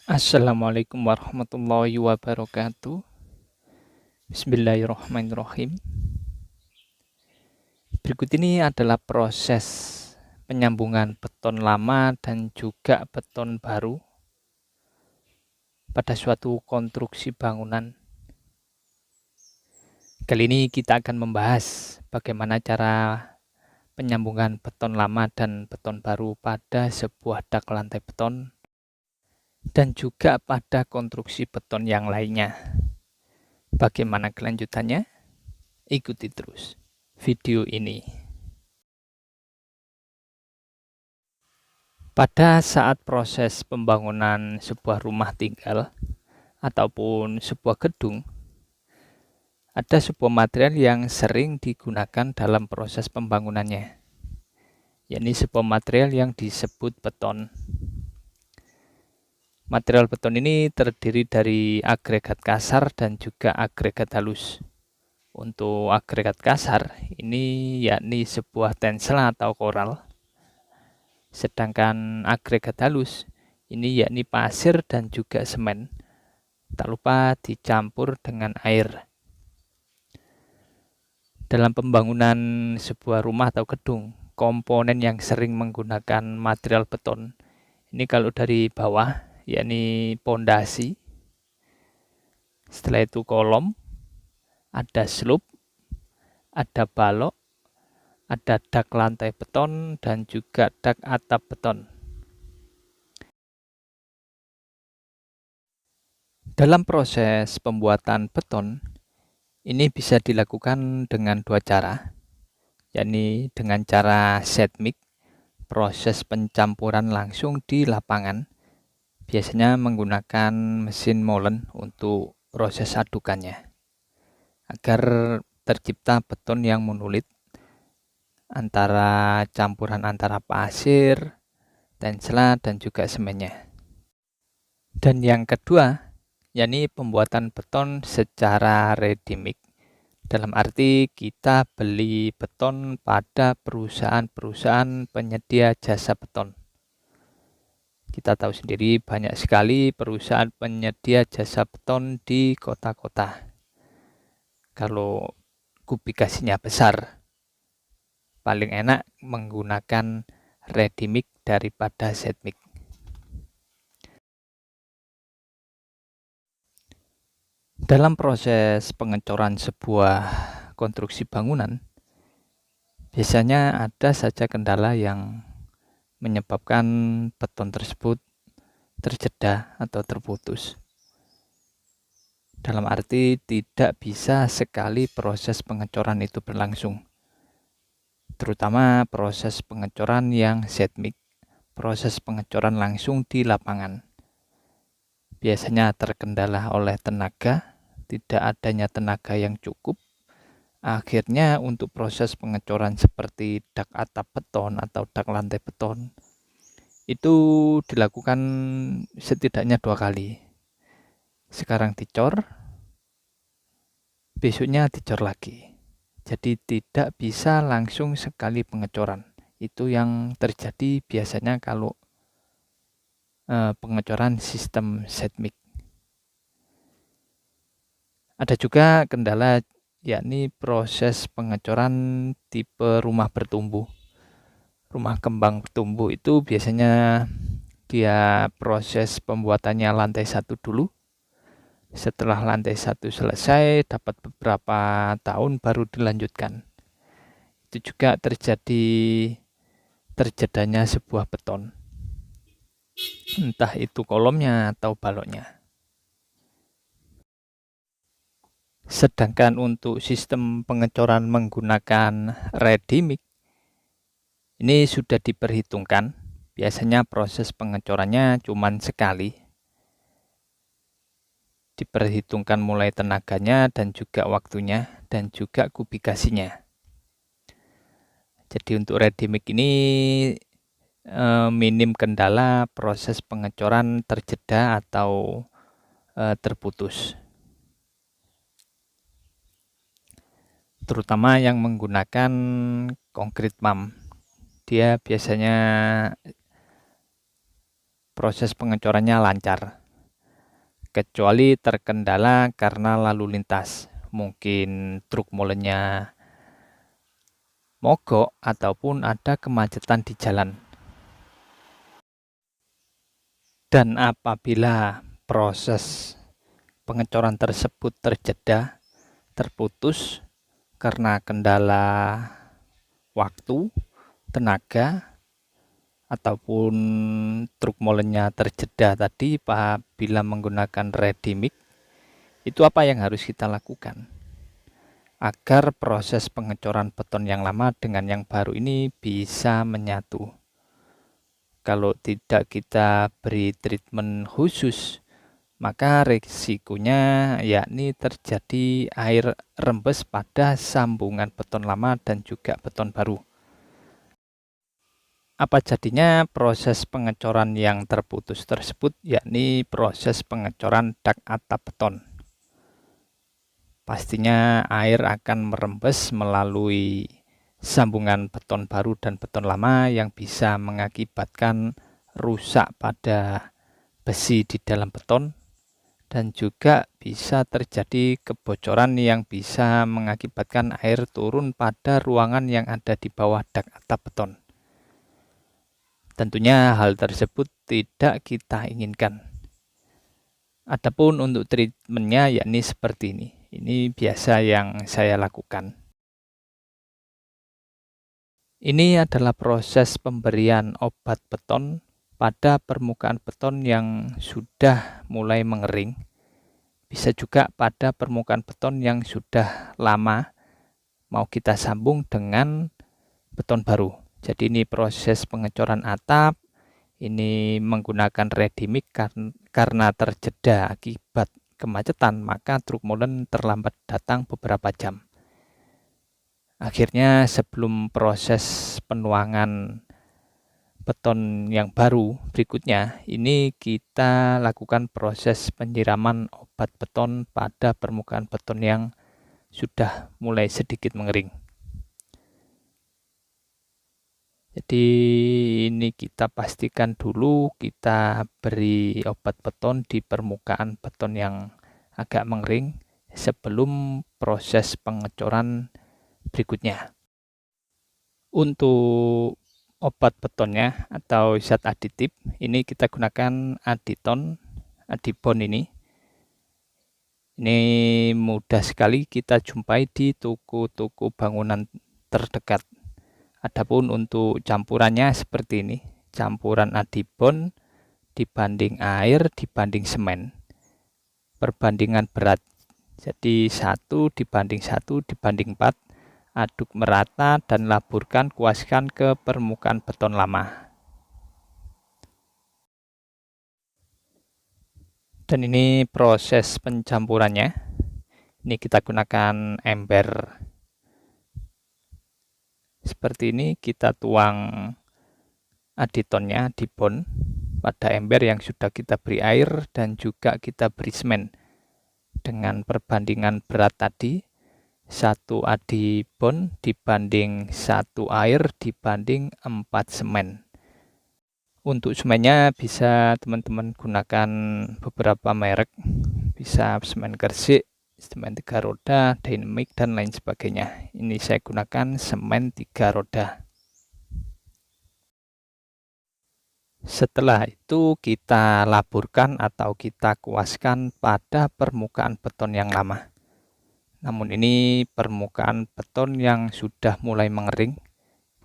Assalamualaikum warahmatullahi wabarakatuh. Bismillahirrahmanirrahim. Berikut ini adalah proses penyambungan beton lama dan juga beton baru pada suatu konstruksi bangunan. Kali ini kita akan membahas bagaimana cara penyambungan beton lama dan beton baru pada sebuah dak lantai beton dan juga pada konstruksi beton yang lainnya. Bagaimana kelanjutannya? Ikuti terus video ini. Pada saat proses pembangunan sebuah rumah tinggal ataupun sebuah gedung, ada sebuah material yang sering digunakan dalam proses pembangunannya, yakni sebuah material yang disebut beton. Material beton ini terdiri dari agregat kasar dan juga agregat halus. Untuk agregat kasar ini yakni sebuah tensel atau koral. Sedangkan agregat halus ini yakni pasir dan juga semen. Tak lupa dicampur dengan air. Dalam pembangunan sebuah rumah atau gedung, komponen yang sering menggunakan material beton ini kalau dari bawah yakni pondasi, setelah itu kolom, ada slope, ada balok, ada dak lantai beton dan juga dak atap beton. Dalam proses pembuatan beton, ini bisa dilakukan dengan dua cara, yakni dengan cara set mix, proses pencampuran langsung di lapangan, biasanya menggunakan mesin molen untuk proses adukannya, agar tercipta beton yang monolit antara campuran antara pasir, tensela, dan juga semennya. Dan yang kedua, yakni pembuatan beton secara ready mix. Dalam arti kita beli beton pada perusahaan-perusahaan penyedia jasa beton. Kita tahu sendiri banyak sekali perusahaan penyedia jasa beton di kota-kota. Kalau kubikasinya besar, paling enak menggunakan ready mix daripada set mix. Dalam proses pengecoran sebuah konstruksi bangunan, biasanya ada saja kendala yang menyebabkan beton tersebut terjeda atau terputus. Dalam arti tidak bisa sekali proses pengecoran itu berlangsung. Terutama proses pengecoran yang set mix, proses pengecoran langsung di lapangan. Biasanya terkendala oleh tenaga, tidak adanya tenaga yang cukup. Akhirnya untuk proses pengecoran seperti dak atap beton atau dak lantai beton itu dilakukan setidaknya 2 kali. Sekarang dicor, besoknya dicor lagi. Jadi tidak bisa langsung sekali pengecoran. Itu yang terjadi biasanya kalau pengecoran sistem set mix. Ada juga kendala yakni proses pengecoran tipe rumah bertumbuh. Rumah kembang bertumbuh itu biasanya dia proses pembuatannya lantai 1 dulu. Setelah lantai 1 selesai, dapat beberapa tahun baru dilanjutkan. Itu juga terjedanya sebuah beton. Entah itu kolomnya atau baloknya. Sedangkan untuk sistem pengecoran menggunakan ready mix, ini sudah diperhitungkan. Biasanya proses pengecorannya cuma sekali. Diperhitungkan mulai tenaganya dan juga waktunya dan juga kubikasinya. Jadi untuk ready mix ini minim kendala proses pengecoran terjeda atau terputus. Terutama yang menggunakan konkrit pump. Dia biasanya proses pengecorannya lancar. kecuali terkendala karena lalu lintas. Mungkin truk molennya mogok ataupun ada kemacetan di jalan. Dan apabila proses pengecoran tersebut terjeda, terputus karena kendala waktu, tenaga, ataupun truk molennya terjeda tadi apabila menggunakan ready mix, itu apa yang harus kita lakukan agar proses pengecoran beton yang lama dengan yang baru ini bisa menyatu? Kalau tidak kita beri treatment khusus, maka risikonya yakni terjadi air rembes pada sambungan beton lama dan juga beton baru. Apa jadinya proses pengecoran yang terputus tersebut, yakni proses pengecoran dak atap beton. Pastinya air akan merembes melalui sambungan beton baru dan beton lama yang bisa mengakibatkan rusak pada besi di dalam beton, dan juga bisa terjadi kebocoran yang bisa mengakibatkan air turun pada ruangan yang ada di bawah dak atap beton. Tentunya hal tersebut tidak kita inginkan. Adapun untuk treatmentnya yakni seperti ini. Ini biasa yang saya lakukan. Ini adalah proses pemberian obat beton pada permukaan beton yang sudah mulai mengering. Bisa juga pada permukaan beton yang sudah lama mau kita sambung dengan beton baru. Jadi ini proses pengecoran atap. Ini menggunakan ready mix karena terjeda akibat kemacetan, maka truk molen terlambat datang beberapa jam. Akhirnya sebelum proses penuangan beton yang baru berikutnya, ini kita lakukan proses penyiraman obat beton pada permukaan beton yang sudah mulai sedikit mengering. Jadi ini kita pastikan dulu kita beri obat beton di permukaan beton yang agak mengering sebelum proses pengecoran berikutnya. Untuk obat betonnya atau zat aditif, ini kita gunakan adibon ini. Ini mudah sekali kita jumpai di toko-toko bangunan terdekat. Adapun untuk campurannya seperti ini, campuran adibon dibanding air dibanding semen, perbandingan berat. Jadi 1:1:4, aduk merata dan laburkan, kuaskan ke permukaan beton lama. Dan ini proses pencampurannya. Ini kita gunakan ember seperti ini, kita tuang aditonnya di bon pada ember yang sudah kita beri air dan juga kita beri semen dengan perbandingan berat tadi, 1 adibon dibanding 1 air dibanding 4 semen. Untuk semennya bisa teman-teman gunakan beberapa merek, bisa semen Gresik, semen 3 roda, Dynamic, dan lain sebagainya. Ini saya gunakan semen 3 roda. Setelah itu kita laburkan atau kita kuaskan pada permukaan beton yang lama. Namun ini permukaan beton yang sudah mulai mengering,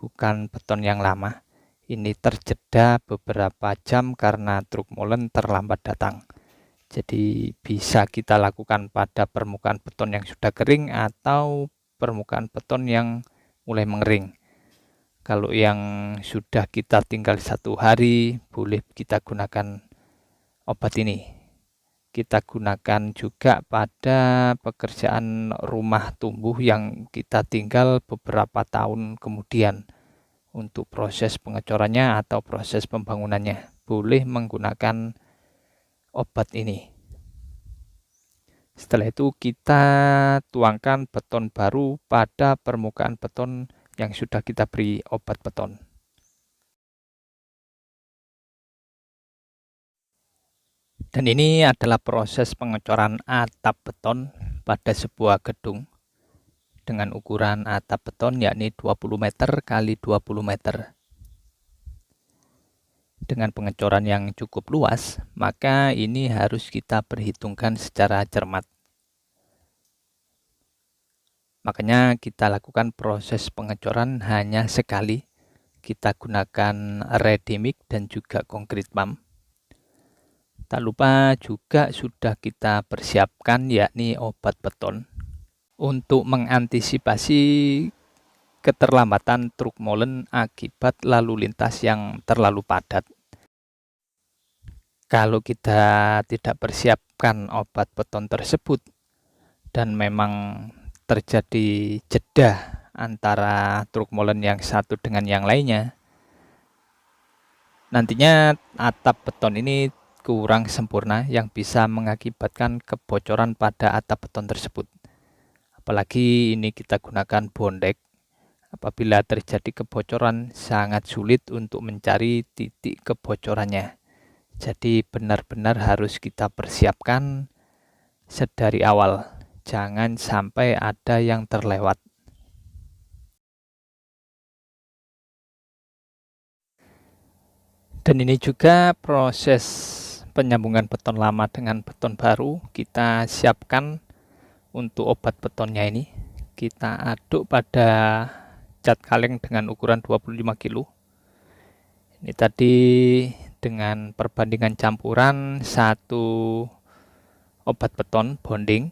bukan beton yang lama. Ini terjeda beberapa jam karena truk molen terlambat datang. Jadi bisa kita lakukan pada permukaan beton yang sudah kering atau permukaan beton yang mulai mengering. Kalau yang sudah kita tinggal 1 hari, boleh kita gunakan obat ini. Kita gunakan juga pada pekerjaan rumah tumbuh yang kita tinggal beberapa tahun kemudian. Untuk proses pengecorannya atau proses pembangunannya, boleh menggunakan obat ini. Setelah itu kita tuangkan beton baru pada permukaan beton yang sudah kita beri obat beton. Dan ini adalah proses pengecoran atap beton pada sebuah gedung dengan ukuran atap beton yakni 20 meter kali 20 meter. Dengan pengecoran yang cukup luas, maka ini harus kita perhitungkan secara cermat. Makanya kita lakukan proses pengecoran hanya sekali. Kita gunakan ready mix dan juga concrete pump. Tak lupa juga sudah kita persiapkan yakni obat beton untuk mengantisipasi keterlambatan truk molen akibat lalu lintas yang terlalu padat. Kalau kita tidak persiapkan obat beton tersebut dan memang terjadi jeda antara truk molen yang satu dengan yang lainnya, nantinya atap beton ini kurang sempurna yang bisa mengakibatkan kebocoran pada atap beton tersebut. Apalagi ini kita gunakan bondek. Apabila terjadi kebocoran, sangat sulit untuk mencari titik kebocorannya. Jadi benar-benar harus kita persiapkan sedari awal. Jangan sampai ada yang terlewat. Dan ini juga proses penyambungan beton lama dengan beton baru. Kita siapkan untuk obat betonnya ini. Kita aduk pada cat kaleng dengan ukuran 25 kilo. Ini tadi dengan perbandingan campuran 1 obat beton bonding,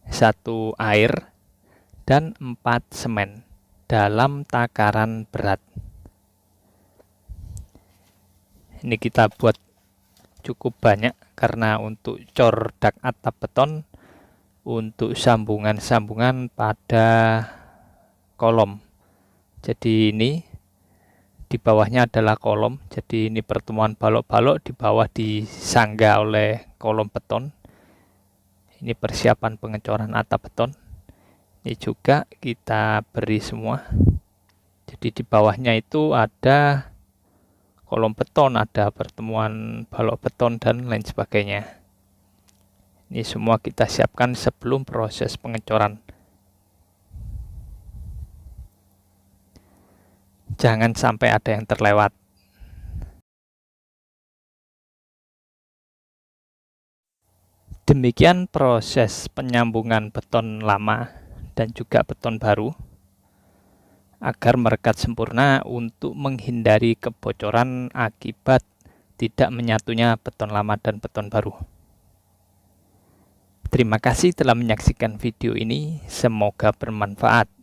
1 air, dan 4 semen dalam takaran berat. Ini kita buat cukup banyak karena untuk cor dak atap beton, untuk sambungan-sambungan pada kolom. Jadi ini di bawahnya adalah kolom, jadi ini pertemuan balok-balok, di bawah disangga oleh kolom beton. Ini persiapan pengecoran atap beton. Ini juga kita beri semua. Jadi di bawahnya itu ada kolom beton, ada pertemuan balok beton dan lain sebagainya. Ini semua kita siapkan sebelum proses pengecoran. Jangan sampai ada yang terlewat. Demikian proses penyambungan beton lama dan juga beton baru agar merekat sempurna untuk menghindari kebocoran akibat tidak menyatunya beton lama dan beton baru. Terima kasih telah menyaksikan video ini, semoga bermanfaat.